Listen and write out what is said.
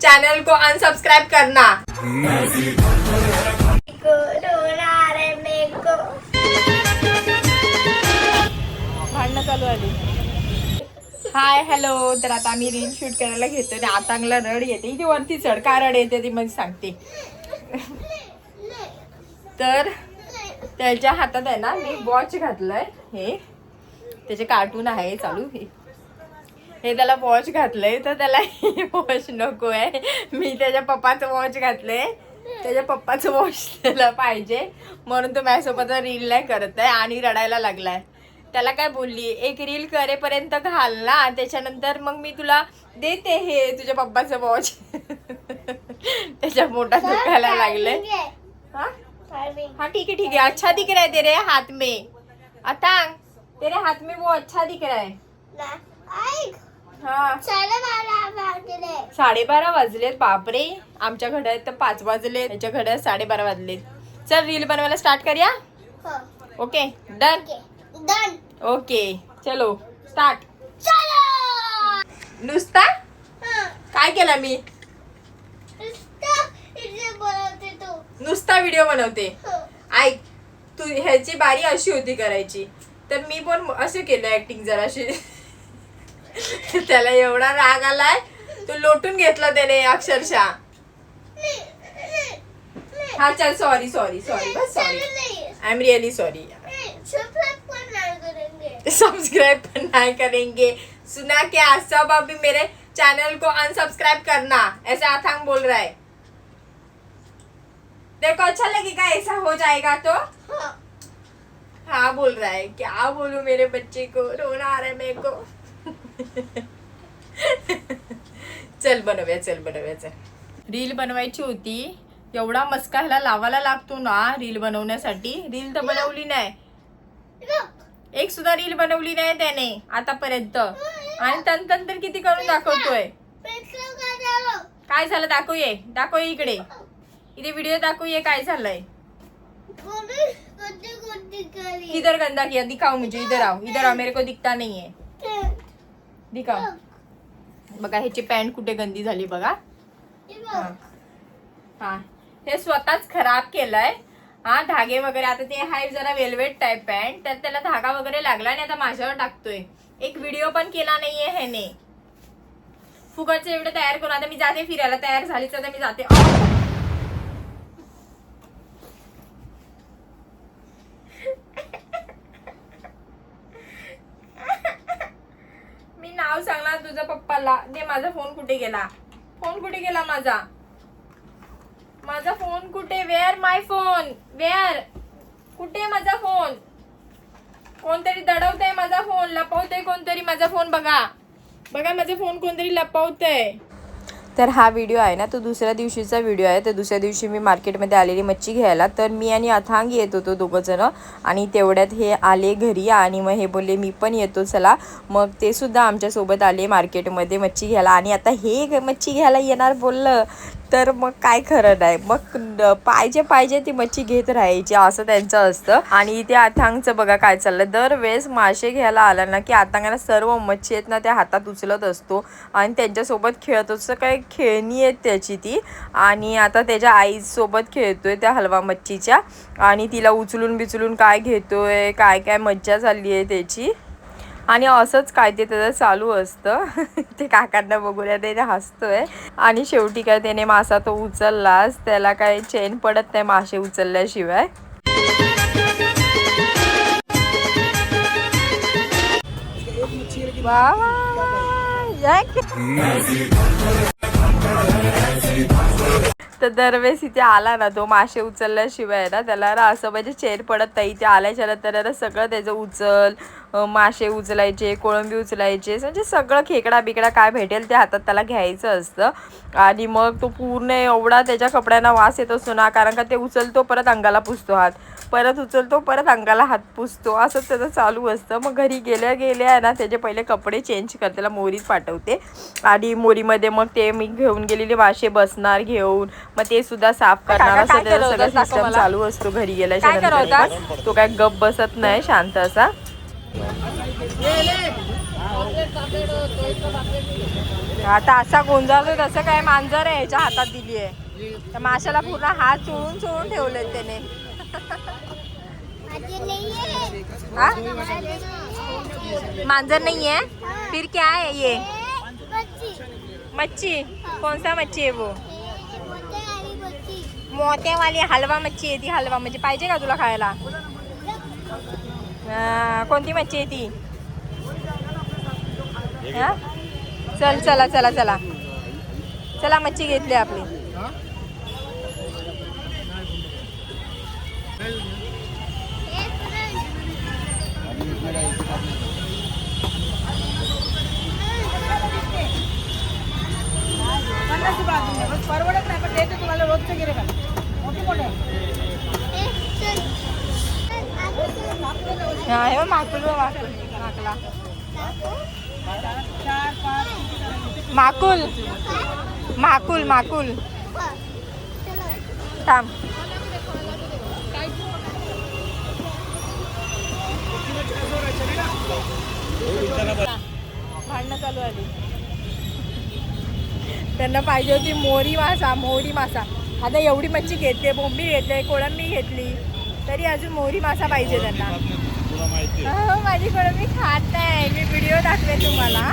Channel को unsubscribe करना। भांडणं चालू आली। हाय हॅलो, तर आता आम्ही रील शूट करायला घेतो आणि आतांगला रड येते। इथे वरती चढ, का रड येते ती मला सांगते। तर त्याच्या हातात आहे ना मी वॉच घातलंय, हे त्याचे कार्टून आहे चालू, हे त्याला वॉच घातलंय तर त्याला हे वॉच नको आहे। मी त्याच्या पप्पाचं वॉच घातलंय, त्याच्या पप्पाचं वॉच त्याला पाहिजे म्हणून तो माझ्यासोबत रील नाही करत आहे आणि रडायला लागलाय। त्याला काय बोलली, एक रील करेपर्यंत घाल ना, त्याच्यानंतर मग मी तुला देते हे तुझ्या पप्पाचं वॉच। त्याच्या पोटात दुखायला लागलंय। हाँ ठीक है, अच्छा दिख रहा है तेरे हाथ में। अतांग तेरे हाथ में वो अच्छा दिख रहा है। हाँ 12:30 वाजलेत। बापरे, आमच्या घड्यात तर 5 वाजले, त्याच्या घड्यात 12:30 वाजलेत। चल रील बनवायला स्टार्ट करूया। ओके डन डन ओके चलो स्टार्ट। चलो नुसता काय केला मी, नुसता व्हिडिओ बनवते। ऐक तू, ह्याची बारी अशी होती करायची, तर मी पण असं केलं ऍक्टिंग जराशी। त्याला एवढा राग आलाय, तो लोटून घेतला त्याने अक्षरशः। हा चल sorry sorry sorry bus sorry, I am really sorry. Subscribe पण नहीं करेंगे, सुना क्या? सब अभी मेरे चैनल को अनसब्सक्राइब करना, ऐसा अथांग बोल रहा है। देखो अच्छा लगेगा, ऐसा हो जाएगा तो हाँ बोल रहा है। क्या बोलूं मेरे बच्चे को, रोना आ रहा है मेरे को। चल बनवूया चल। रील बनवायची होती, एवढा मस्का ह्याला लावायला लागतो ना रील बनवण्यासाठी। रील तर बनवली नाही, एक सुद्धा रील बनवली नाही त्याने आतापर्यंत, आणि तंतन तर किती करून दाखवतोय। काय झालं दाखव ये इकडे, इथे व्हिडिओ दाखव ये काय झालंय। किधर गंदा किया, दिखाओ मुझे, इधर आओ मेरे को दिखता नहीं है, दिखाओ। बघा ह्याची पॅन्ट कुठे गंदी झाली बघा। हा हे स्वतःच खराब केलंय। हा धागे वगैरे, आता ते हाय जरा वेलवेट टाइप पॅन्ट, तर त्याला धागा वगैरे लागला आणि आता माझ्यावर टाकतोय। एक व्हिडिओ पण केला नाहीये ह्याने, फुकटचे एवढे तयार करून। आता मी जाते फिरायला, तयार झालीच आता मी जाते। मी नाव सांगणार तुझ्या पप्पाला। दे माझा फोन, कुठे गेला माझा फोन कुठे, वेअर माय फोन, वेअर कुठे माझा फोन। कोणतरी दडवतंय माझा फोन, लपवतंय कोणतरी माझा फोन। बघा माझा फोन कोणतरी लपवतंय। तर हा व्हिडिओ आहे ना तो दुसऱ्या दिवशीचा व्हिडिओ आहे। तर दुसऱ्या दिवशी मी मार्केटमध्ये आलेली मच्छी घ्यायला, तर मी आणि अथांग येत होतो दोघं जण, आणि तेवढ्यात हे आले घरी आणि मग हे बोलले मी पण येतो चला। मग ते सुद्धा आमच्यासोबत आले मार्केटमध्ये मच्छी घ्यायला, आणि आता हे मच्छी घ्यायला येणार बोललं तर मग काय खरं नाही, मग पाहिजे ती मच्छी घेत राहायची असं त्यांचं असतं। आणि ते अथांगचं बघा काय चाललं, दरवेळेस मासे घ्यायला आला ना की अथांगाला सर्व मच्छी आहेत ना त्या हातात उचलत असतो आणि त्यांच्यासोबत खेळत असतो। काय खेळणी आहेत त्याची ती, आणि आता त्याच्या आईसोबत खेळतोय त्या हलवा मच्छीच्या, आणि तिला उचलून बिचलून काय घेतोय, काय मज्जा चालली आहे त्याची। आणि असंच काय ते त्याचं चालू असतं। ते काकांना बघून ते हसतोय, आणि शेवटी काय त्याने मासा तो उचललाच, त्याला काय चैन पडत नाही मासे उचलल्याशिवाय। तर दरवेळेस इथे आला ना तो मासे उचलल्याशिवाय ना त्याला असं म्हणजे चैन पडत नाही। इथे आल्याच्या नंतर सगळं त्याचं उचल, मासे उचलायचे, कोळंबी उचलायचे, म्हणजे सगळं खेकडा बिकडा काय भेटेल ते हातात त्याला घ्यायचं असतं। आणि मग तो पूर्ण एवढा त्याच्या कपड्यांना वास येत असतो ना, कारण का ते उचलतो परत अंगाला पुसतो हात, परत उचलतो परत अंगाला हात पुसतो, असं त्याचं चालू असतं। मग घरी गेल्या ना त्याचे पहिले कपडे चेंज करते, त्याला मोरीत पाठवते, आणि मोरीमध्ये मग ते मी घेऊन गेलेले मासे बसणार घेऊन, मग ते सुद्धा साफ करणार, असं त्याचा सगळं सिस्टम चालू असतो घरी गेल्याच्या नंतर। तो काय गप बसत नाही, शांत असा। आता असा गोंजाळतो तसं काय मांजर आहे याच्या हातात दिली आहे. त्या माशाला पूर्ण हात चोळून चोळून ठेवले त्याने. हा? मांजर नहीं है फिर क्या है ये? मच्छी. कौन सा मच्छी है वो? मोत्या वाली हलवा मच्छी आहे ती. हलवा म्हणजे पाहिजे का तुला खायला? कोणती मच्छी आहे ती? हा? चल चला चला चला चला मच्छी घेतली आपली. परवडत नाही पण देते तुम्हाला रोजचे गिऱ्हाईक मोठे मोठे. हे माकुल माकला माकुल माकुल माकुल थांब. भांडणं चालू आली. त्यांना पाहिजे होती मोरी मासा. आता एवढी मच्छी घेतली, बोंबी घेतली, कोळंबी घेतली, तरी अजून मोरी मासा पाहिजे त्यांना. हो माझी कोळंबी खात नाही. मी व्हिडिओ दाखवेन तुम्हाला.